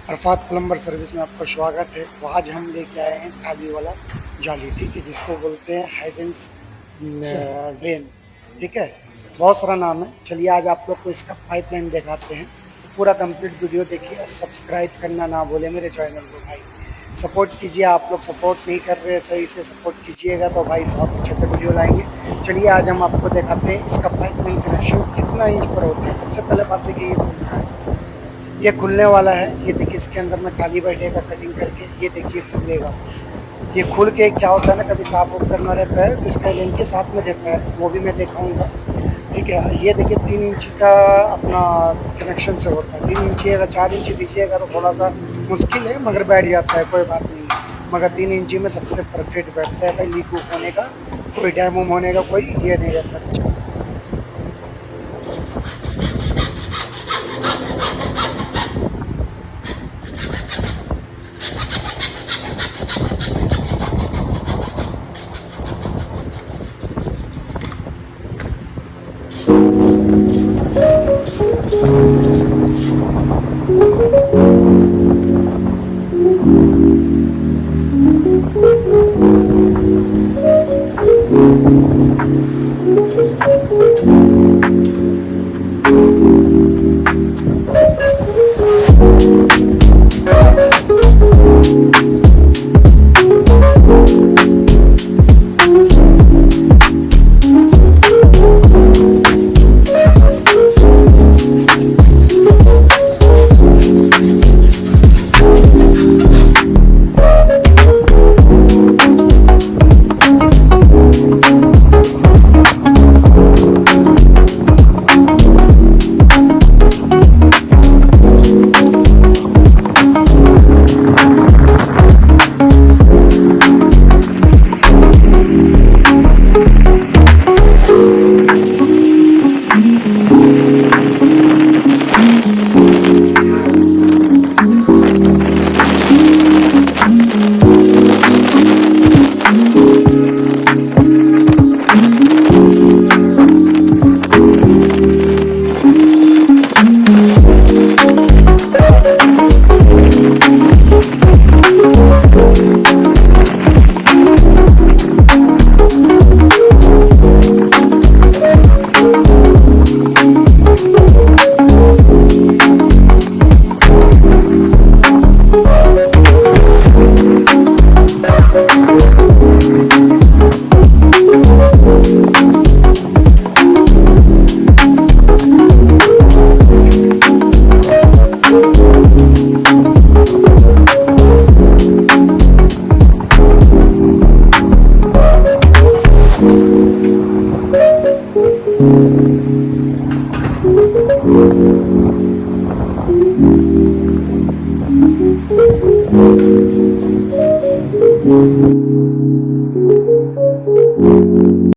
Arfat plumber service में आपका स्वागत है। तो आज हम लेके आए हैं टाली वाला जाली, ठीक है, जिसको बोलते हैं हाइडेंस ड्रेन, ठीक है, बहुत सारा नाम है। चलिए आज आप लोग को इसका पाइपलाइन दिखाते हैं। तो पूरा कंप्लीट वीडियो देखिए, सब्सक्राइब करना ना भूले मेरे चैनल को भाई, सपोर्ट कीजिए। आप लोग सपोर्ट नहीं कर रहे, सही से सपोर्ट कीजिएगा तो भाई बहुत अच्छे से वीडियो लाएंगे। चलिए आज हम आपको दिखाते हैं इसका पाइपलाइन कनेक्शन कितना इंच पर होता है। सबसे पहले बात देखिए, ये खुल रहा है, ये खुलने वाला है। ये देखिए इसके अंदर में टाली बैठेगा कटिंग करके, ये देखिए खुलेगा। ये खुल के क्या होता है ना, कभी साफ उफ करना रहता है तो इसका लिंक के साथ में देता है, वो भी मैं दिखाऊंगा, ठीक है। ये देखिए 3 इंच का अपना कनेक्शन से होता है। 3 इंची, अगर 4 इंच दीजिएगा तो थोड़ा सा मुश्किल है, मगर बैठ जाता है, कोई बात नहीं है। मगर 3 इंची में सबसे परफेक्ट बैठता है भाई। लीक उक होने का कोई, डैम वूम होने का कोई ये नहीं रहता कुछ।